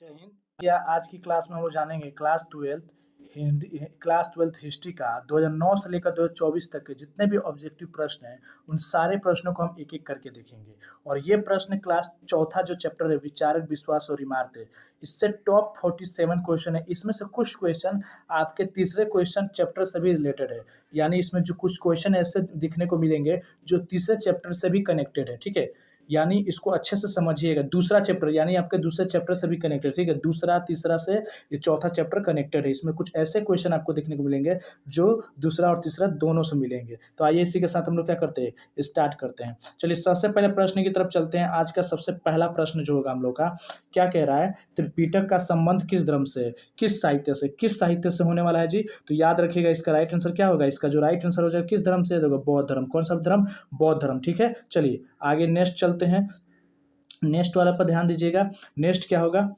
जय हिंद। या आज की क्लास में हम लोग जानेंगे क्लास ट्वेल्थ हिस्ट्री का 2009 से लेकर 2024 तक के जितने भी ऑब्जेक्टिव प्रश्न हैं उन सारे प्रश्नों को हम एक एक करके देखेंगे। और ये प्रश्न क्लास चौथा जो चैप्टर है विचारक, विश्वास और इमारतें, इससे टॉप 47 क्वेश्चन है। इसमें से कुछ क्वेश्चन आपके तीसरे क्वेश्चन चैप्टर से भी रिलेटेड है, यानी इसमें जो कुछ क्वेश्चन ऐसे दिखने को मिलेंगे जो तीसरे चैप्टर से भी कनेक्टेड है। ठीक है, यानी इसको अच्छे से समझिएगा। दूसरा चैप्टर यानी आपके दूसरे चैप्टर से भी कनेक्टेड, ठीक है। दूसरा तीसरा से ये चौथा चैप्टर कनेक्टेड है। इसमें कुछ ऐसे क्वेश्चन आपको देखने को मिलेंगे जो दूसरा और तीसरा दोनों से मिलेंगे। तो आइए इसी के साथ हम लोग क्या करते हैं, स्टार्ट करते हैं। चलिए सबसे पहले प्रश्न की तरफ चलते हैं। आज का सबसे पहला प्रश्न जो होगा हम लोग का क्या कह रहा है, त्रिपिटक का संबंध किस धर्म से, किस साहित्य से होने वाला है जी। तो याद रखिएगा इसका राइट आंसर क्या होगा। इसका जो राइट आंसर हो जाएगा किस धर्म से, देखो बौद्ध धर्म। कौन सा धर्म, बौद्ध धर्म। ठीक है, चलिए आगे नेक्स्ट चलते हैं। नेक्स्ट वाला पर ध्यान दीजिएगा। नेक्स्ट क्या होगा,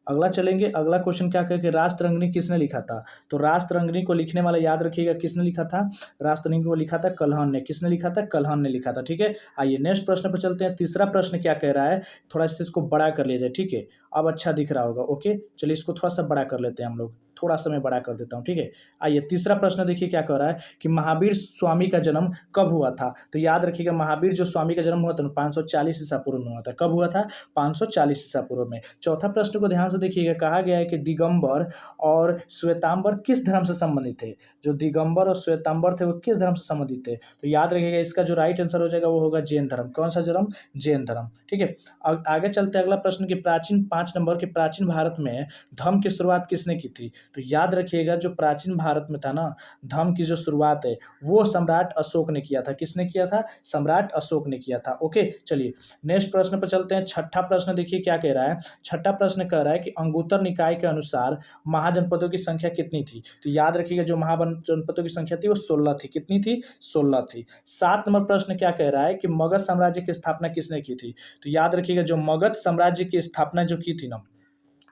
अगला चलेंगे। अगला क्वेश्चन क्या कहे कि राष्ट्ररंगिणी किसने लिखा था। तो राष्ट्ररंगिणी को लिखने वाला याद रखिएगा किसने लिखा था, राष्ट्ररंगिणी को लिखा था कल्हण ने। किसने लिखा था, कल्हण ने लिखा था। ठीक है, आइए नेक्स्ट प्रश्न पर चलते हैं। तीसरा प्रश्न क्या कह रहा है, थोड़ा सा इसको बड़ा कर लिया जाए। ठीक है, अब अच्छा दिख रहा होगा। ओके, चलिए इसको थोड़ा सा बड़ा कर लेते हैं हम लोग। थोड़ा सा मैं बड़ा कर देता हूँ। ठीक है, आइए तीसरा प्रश्न देखिए क्या कह रहा है कि महावीर स्वामी का जन्म कब हुआ था। तो याद रखिएगा महावीर जो स्वामी का जन्म हुआ था 540 ईसा पूर्व में हुआ था। कब हुआ था, 540 ईसा पूर्व में। चौथा प्रश्न को ध्यान से देखिएगा, कहा गया है कि दिगंबर और श्वेतांबर किस धर्म से संबंधित थे। जो दिगंबर और श्वेतांबर थे वो किस धर्म से संबंधित थे। तो याद रखिएगा इसका जो राइट आंसर हो जाएगा वो होगा जैन धर्म। कौन सा धर्म, जैन धर्म। ठीक है, आगे चलते हैं। अगला प्रश्न की प्राचीन 5 नंबर के प्राचीन भारत में धर्म की शुरुआत किसने की थी। तो याद रखिएगा जो प्राचीन भारत में था ना, धर्म की जो शुरुआत है वो सम्राट अशोक ने किया था। किसने किया था, सम्राट अशोक ने किया था। ओके, चलिए नेक्स्ट प्रश्न पर चलते हैं। छठा प्रश्न देखिए क्या कह रहा है। छठा प्रश्न कह रहा है कि अंगुत्तर निकाय के अनुसार महाजनपदों की संख्या कितनी थी। तो याद रखिएगा जो महाजनपदों की संख्या थी वो 16 थी। कितनी थी, 16 थी। 7 नंबर प्रश्न क्या कह रहा है कि मगध साम्राज्य की स्थापना किसने की थी। तो याद रखिएगा जो मगध साम्राज्य की स्थापना जो की थी ना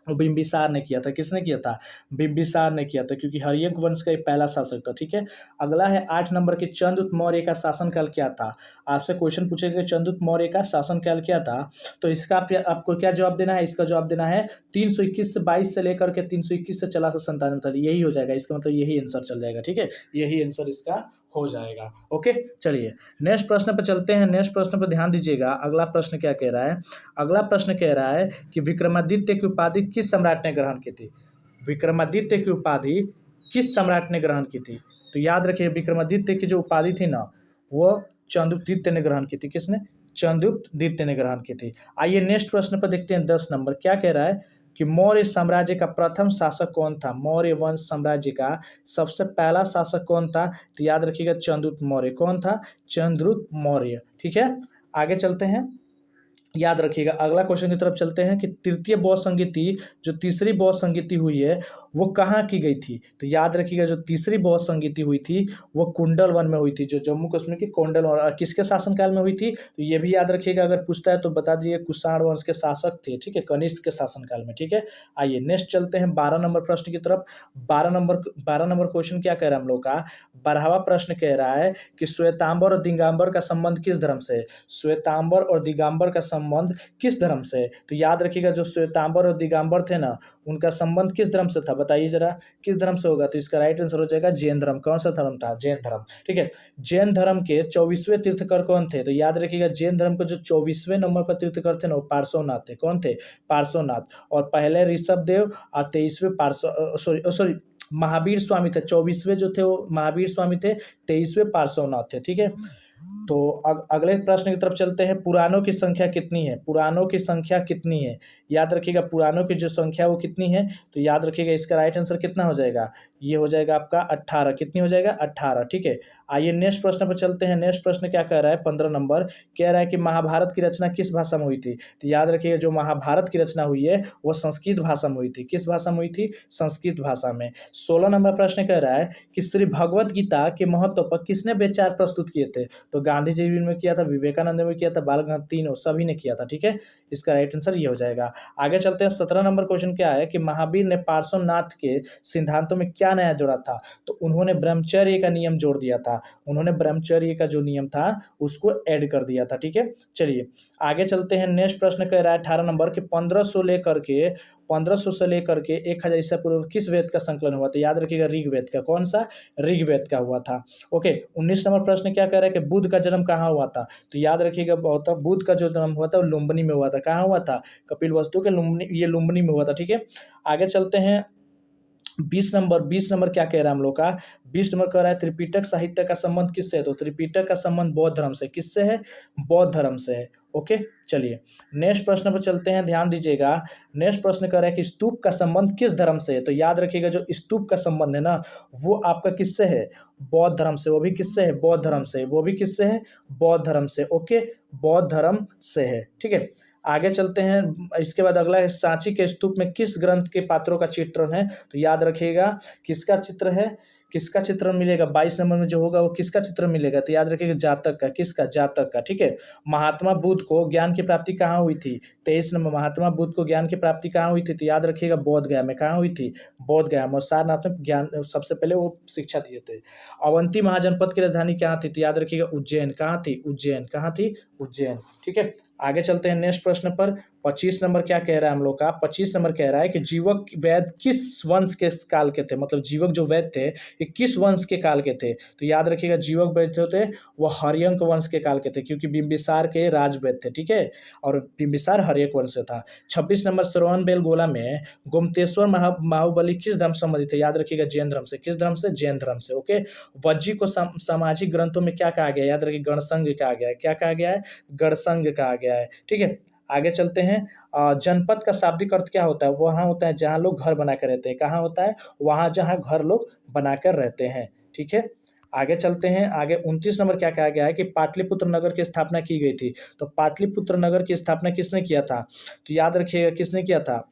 वो बिंबिसार ने किया था। किसने किया था, बिंबिसार ने किया था, क्योंकि हर्यक वंश का एक पहला शासक था। ठीक है, अगला है 8 नंबर के चंद्रगुप्त मौर्य का शासनकाल क्या था। आपसे क्वेश्चन पूछेगा चंद्रगुप्त मौर्य का शासनकाल क्या था। तो इसका आपको क्या जवाब देना है, इसका जवाब देना है 321 से 22 से लेकर के 321 से चला 97 तक, यही हो जाएगा। इसका मतलब यही आंसर चल जाएगा। ठीक है, यही आंसर इसका हो जाएगा। ओके, चलिए नेक्स्ट प्रश्न पर चलते हैं। नेक्स्ट प्रश्न पर ध्यान दीजिएगा। अगला प्रश्न क्या कह रहा है, अगला प्रश्न कह रहा है कि विक्रमादित्य की उपाधि किस सम्राट ने ग्रहण की थी। विक्रमादित्य की उपाधि किस सम्राट ने ग्रहण की थी। तो याद रखिए विक्रमादित्य की जो उपाधि थी ना वो चंद्रगुप्त ने ग्रहण की थी। किसने, चंद्रगुप्त ने ग्रहण की थी। आइए नेक्स्ट प्रश्न पर देखते हैं। 10 नंबर क्या कह रहा है कि मौर्य साम्राज्य का प्रथम शासक कौन था। मौर्य वंश साम्राज्य का सबसे पहला शासक कौन था। तो याद रखिएगा चंद्रगुप्त मौर्य। कौन था, चंद्रगुप्त मौर्य। ठीक है, आगे चलते हैं। याद रखिएगा अगला क्वेश्चन की तरफ चलते हैं कि तृतीय बौद्ध संगीति जो तीसरी बौद्ध संगीति हुई है वो कहाँ की गई थी। तो याद रखिएगा जो तीसरी बौद्ध संगीति हुई थी वो कुंडल वन में हुई थी, जो जम्मू कश्मीर के कुंडल वन। किसके शासनकाल में हुई थी, तो ये भी याद रखिएगा, अगर पूछता है तो बता दीजिए कुषाण वंश के शासक थे। ठीक है, कनिष्क के शासनकाल में। ठीक है, आइए नेक्स्ट चलते हैं 12 नंबर प्रश्न की तरफ। 12 नंबर क्वेश्चन क्या कह रहा है हम लोग का, 12वां प्रश्न कह रहा है कि श्वेतांबर और दिगंबर का संबंध किस धर्म से। श्वेतांबर और दिगंबर का संबंध किस धर्म से। तो याद रखिएगा जो श्वेतांबर और दिगंबर थे ना उनका संबंध किस धर्म से था, बताइए जरा किस धर्म से होगा। तो इसका राइट आंसर हो जाएगा जैन धर्म। कौन सा धर्म था, जैन धर्म। ठीक है, जैन धर्म के 24वें तीर्थकर कौन थे। तो याद रखिएगा जैन धर्म के जो 24वें नंबर पर तीर्थकर थे ना वो पार्श्वनाथ थे। कौन थे, पार्श्वनाथ। और पहले ऋषभ देव और 23वें महावीर स्वामी थे। 24वें जो थे वो महावीर स्वामी थे, 23वें पार्श्वनाथ थे। ठीक है, तो अगले प्रश्न की तरफ चलते हैं। पुराणों की संख्या कितनी है, पुराणों की संख्या कितनी है। याद रखिएगा पुराणों की जो संख्या वो कितनी है। तो याद रखिएगा इसका राइट आंसर कितना हो जाएगा, ये हो जाएगा आपका 18। कितनी हो जाएगा, 18। ठीक है, आइए नेक्स्ट प्रश्न पर चलते हैं। नेक्स्ट प्रश्न क्या कह रहा है, 15 नंबर कह रहा है कि महाभारत की रचना किस भाषा में हुई थी। तो याद रखिएगा जो महाभारत की रचना हुई है वो संस्कृत भाषा में हुई थी। किस भाषा में हुई थी, संस्कृत भाषा में। 16 नंबर प्रश्न कह रहा है कि श्री भगवत गीता के महत्व पर किसने विचार प्रस्तुत किए थे। तो गांधी जी ने किया था, विवेकानंद ने किया था, बाल गंगाधर, तीनों सभी ने किया था। ठीक है, इसका राइट आंसर ये हो जाएगा। आगे चलते हैं, 17 नंबर क्वेश्चन क्या है कि महावीर ने पार्श्वनाथ के सिद्धांतों में क्या नया जोड़ा था? तो उन्होंने ब्रह्मचर्य का नियम जोड़ दिया था। उन्होंने ब्रह्मचर्य का जो नियम था उसको ऐड कर दिया था। ठीक है, चलिए आगे चलते हैं। नेक्स्ट प्रश्न कह रहा है 18 नंबर के 1500 से लेकर के 1000 ईसा पूर्व किस वेद का संकलन हुआ था? याद रखिएगा, ऋग्वेद का। कौन सा? ऋग्वेद का हुआ था। ओके, 19 नंबर प्रश्न क्या कह रहा है कि बुद्ध का जन्म कहाँ हुआ था? तो याद रखिएगा, बहुत बुद्ध का जो जन्म हुआ था वो लुम्बिनी में हुआ था। कहाँ हुआ था? कपिलवस्तु के लुम्बिनी, ये लुम्बिनी में हुआ था। ठीक है, आगे चलते हैं। 20 नंबर क्या कह रहा है हम लोग का? 20 नंबर कह रहा है त्रिपिटक साहित्य का संबंध किससे है? तो त्रिपिटक का संबंध बौद्ध धर्म से। किससे है? बौद्ध धर्म से है। ओके, चलिए नेक्स्ट प्रश्न पर चलते हैं, ध्यान दीजिएगा। नेक्स्ट प्रश्न कह रहा है कि स्तूप का संबंध किस धर्म से है? तो याद रखिएगा, जो स्तूप का संबंध है ना, वो आपका किससे है? बौद्ध धर्म से। वो भी किससे है? बौद्ध धर्म से। वो भी किससे है? बौद्ध धर्म से। ओके, बौद्ध धर्म से है। ठीक है, आगे चलते हैं। इसके बाद अगला है, सांची के स्तूप में किस ग्रंथ के पात्रों का चित्रण है? तो याद रखिएगा, किसका चित्र है? किसका चित्रण मिलेगा? 22 नंबर में जो होगा वो किसका चित्र मिलेगा? तो याद रखिएगा, जातक का। किसका? जातक का। ठीक है, महात्मा बुद्ध को ज्ञान की प्राप्ति कहाँ हुई थी? 23 नंबर, महात्मा बुद्ध को ज्ञान की प्राप्ति कहाँ हुई थी? तो याद रखिएगा, बोध गया में। कहाँ हुई थी? बोध गया में। और सारनाथ में ज्ञान सबसे पहले वो शिक्षा दिए थे। अवंती महाजनपद की राजधानी कहाँ थी? तो याद रखिएगा, उज्जैन। कहाँ थी? उज्जैन। कहाँ थी? उज्जैन। ठीक है, आगे चलते हैं नेक्स्ट प्रश्न पर। 25 नंबर क्या कह रहा है हम लोग का? 25 नंबर कह रहा है कि जीवक वैद्य किस वंश के काल के थे? मतलब जीवक जो वैद्य थे ये किस वंश के काल के थे? तो याद रखिएगा, जीवक वैद्य जो थे वो हर्यंक वंश के काल के थे, क्योंकि बिंबिसार के राज वैद्य थे। ठीक है, और बिंबिसार हर्यक वंश से था। 26 नंबर, श्रवण बेलगोला में गोमतेश्वर बाहुबली किस धर्म से संबंधित है? याद रखिएगा, जैन धर्म से। किस धर्म से? जैन धर्म से। ओके, वज्जी को सामाजिक ग्रंथों में क्या कहा गया? याद रखिए, गणसंघ कहा गया है। क्या कहा गया है? गणसंघ कहा गया है। ठीक है, आगे चलते हैं। जनपद का शाब्दिक अर्थ क्या होता है? वहाँ होता है जहाँ लोग घर बनाकर रहते हैं। कहाँ होता है? वहाँ जहाँ घर लोग बनाकर रहते हैं। ठीक है, आगे चलते हैं। आगे 29 नंबर क्या कहा गया है कि पाटलिपुत्र नगर की स्थापना की गई थी? तो पाटलिपुत्र नगर की स्थापना किसने किया था? तो याद रखिएगा, किसने किया था?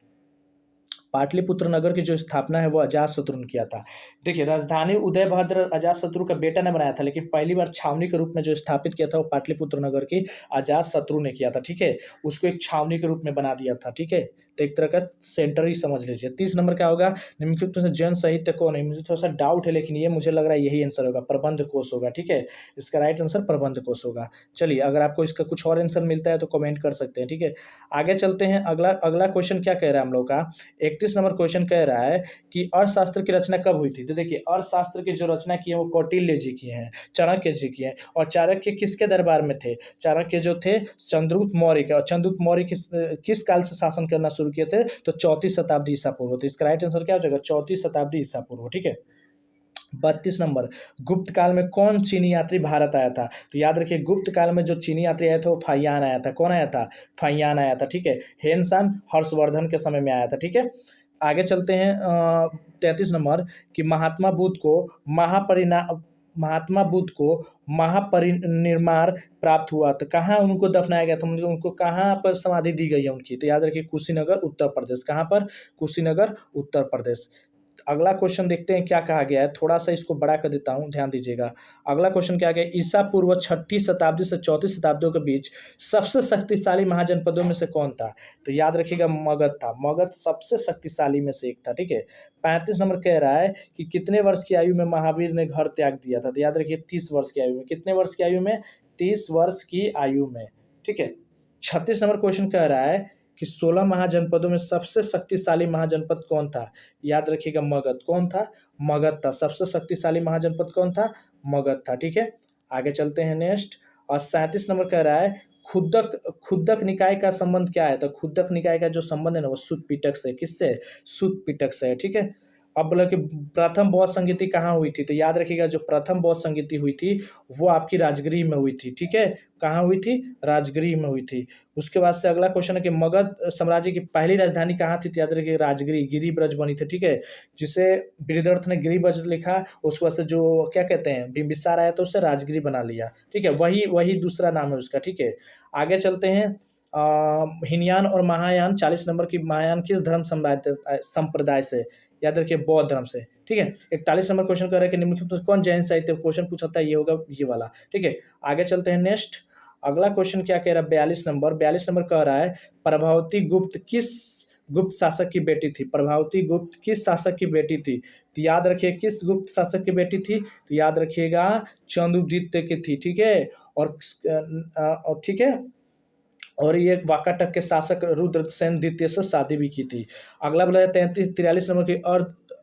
पाटलिपुत्र नगर की जो स्थापना है वो अजातशत्रु ने किया था। देखिए, राजधानी उदयभद्र अजातशत्रु का बेटा ने बनाया था, लेकिन पहली बार छावनी के रूप में जो स्थापित किया था वो पाटलिपुत्र नगर की अजातशत्रु ने किया था। ठीक है, उसको एक छावनी के रूप में बना दिया था। ठीक है, तो एक तरह का सेंटर ही समझ लीजिए। 30 नंबर क्या होगा? निम्नलिखित में से जैन साहित्य कौन है? मुझे थोड़ा सा डाउट है, लेकिन ये मुझे लग रहा है यही आंसर होगा, प्रबंध कोश होगा। ठीक है, इसका राइट आंसर प्रबंध कोश होगा। चलिए, अगर आपको इसका कुछ और आंसर मिलता है तो कमेंट कर सकते हैं। ठीक है, आगे चलते हैं। अगला अगला क्वेश्चन क्या कह रहा है हम लोग का? 31 नंबर क्वेश्चन कह रहा है कि अर्थशास्त्र की रचना कब हुई थी? तो देखिए, अर्थशास्त्र की जो रचना की है वो कौटिल्य जी की है, चाणक्य जी की है। और चाणक्य किसके दरबार में थे? चाणक्य जो थे चंद्रगुप्त मौर्य के। और चंद्रगुप्त मौर्य किस काल से शासन करना शुरू किए थे? तो 34 शताब्दी ईसा पूर्व। तो इसका राइट आंसर क्या हो जाएगा? 34 शताब्दी ईसा पूर्व। ठीक है, 32 नंबर, गुप्त काल में कौन चीनी यात्री भारत आया था? तो याद रखिए, गुप्त काल में जो चीनी यात्री आया था वो फाहियान आया था। कौन आया था? फाहियान आया था। ठीक है, हेनसान हर्षवर्धन के समय में आया था। ठीक है, आगे चलते हैं। 33 नंबर कि महात्मा बुद्ध को महापरिनिर्वाण प्राप्त हुआ तो कहाँ उनको दफनाया गया था? उनको कहाँ पर समाधि दी गई है उनकी? तो याद रखिए, कुशीनगर उत्तर प्रदेश। कहाँ पर? कुशीनगर उत्तर प्रदेश। अगला क्वेश्चन देखते हैं क्या कहा गया है, थोड़ा सा इसको बड़ा कर देता हूं, ध्यान दीजिएगा। अगला क्वेश्चन क्या गया? ईसा पूर्व 6ठी शताब्दी से 4ठी शताब्दियों के बीच सबसे शक्तिशाली महाजनपदों में से कौन था? तो याद रखिएगा, मगध था। मगध सबसे शक्तिशाली में से एक था। ठीक है, 35 नंबर कह रहा है कि कितने वर्ष की आयु में महावीर ने घर त्याग दिया था? तो याद रखिए, 30 वर्ष की आयु में। कितने वर्ष की आयु में? 30 वर्ष की आयु में। ठीक है, 36 नंबर क्वेश्चन कह रहा है कि 16 महाजनपदों में सबसे शक्तिशाली महाजनपद कौन था? याद रखिएगा, मगध। कौन था? मगध था। सबसे शक्तिशाली महाजनपद कौन था? मगध था। ठीक है, आगे चलते हैं नेक्स्ट। और 37 नंबर कह रहा है खुद्दक निकाय का संबंध क्या है? तो खुद्दक निकाय का जो संबंध है ना वो सुत पिटक से। किससे? सुत पिटक से है। ठीक है, अब बोला कि प्रथम बौद्ध संगीति कहाँ हुई थी? तो याद रखिएगा, जो प्रथम बौद्ध संगीति हुई थी वो आपकी राजगृह में हुई थी। ठीक है, कहाँ हुई थी? राजगृह में हुई थी। उसके बाद से अगला क्वेश्चन है कि मगध साम्राज्य की पहली राजधानी कहाँ थी? तो याद रखिए, राजगृह, गिरिब्रज बनी थी। ठीक है, जिसे बृहदर्थ ने गिरिब्रज लिखा, उसके बाद से जो क्या कहते हैं बिंबिसार आया तो उससे राजगृह बना लिया। ठीक है, वही वही दूसरा नाम है उसका। ठीक है, आगे चलते हैं। हिनयान और महायान, 40 नंबर की, महायान किस धर्म संप्रदाय से? याद रखिए, बौद्ध धर्म से। ठीक है। 41 नंबर क्वेश्चन कह रहा है कि निम्नलिखित में से कौन जैन साहित्य क्वेश्चन पूछा था, ये होगा ये वाला, ठीक है। आगे चलते हैं नेक्स्ट। अगला क्वेश्चन क्या कह रहा है, 42 नंबर कह रहा है प्रभावती गुप्त किस गुप्त शासक की बेटी थी। प्रभावती गुप्त किस शासक की बेटी थी, तो याद रखिए किस गुप्त शासक की बेटी थी, तो याद रखिएगा चंद्रगुप्त की थी, ठीक है। और ठीक है, और ये वाकाटक के शासक रुद्रसेन द्वितीय से शादी भी की थी। अगला बोला है 43 नंबर की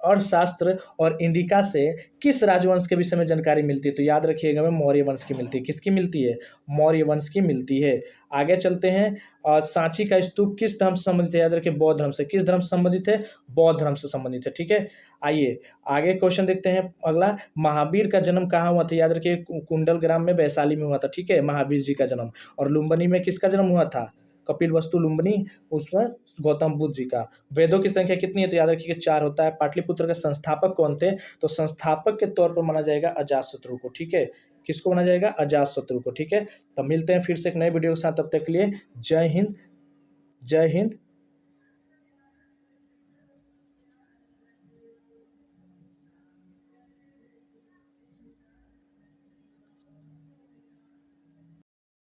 अर्थशास्त्र और इंडिका से किस राजवंश के विषय में जानकारी मिलती है, तो याद रखिएगा में मौर्य वंश की मिलती है। किसकी मिलती है, मौर्य वंश की मिलती है। आगे चलते हैं, सांची का स्तूप किस धर्म से संबंधित है, याद रखिए बौद्ध धर्म से। किस धर्म से संबंधित है, बौद्ध धर्म से संबंधित है, ठीक है। आइए आगे क्वेश्चन देखते हैं। अगला, महावीर का जन्म कहाँ हुआ था, याद रखिए कुंडल ग्राम में वैशाली में हुआ था, ठीक है, महावीर जी का जन्म। और लुम्बिनी में किसका जन्म हुआ था, कपिल वस्तु लुम्बिनी, उसमें गौतम बुद्ध जी का। वेदों की संख्या कितनी है, तो याद रखिए 4 होता है। पाटलिपुत्र के संस्थापक कौन थे, तो संस्थापक के तौर पर माना जाएगा अजातशत्रु को, ठीक है। किसको माना जाएगा, अजातशत्रु को, ठीक है। तो मिलते हैं फिर से एक नए वीडियो के साथ, तब तक के लिए जय हिंद, जय हिंद।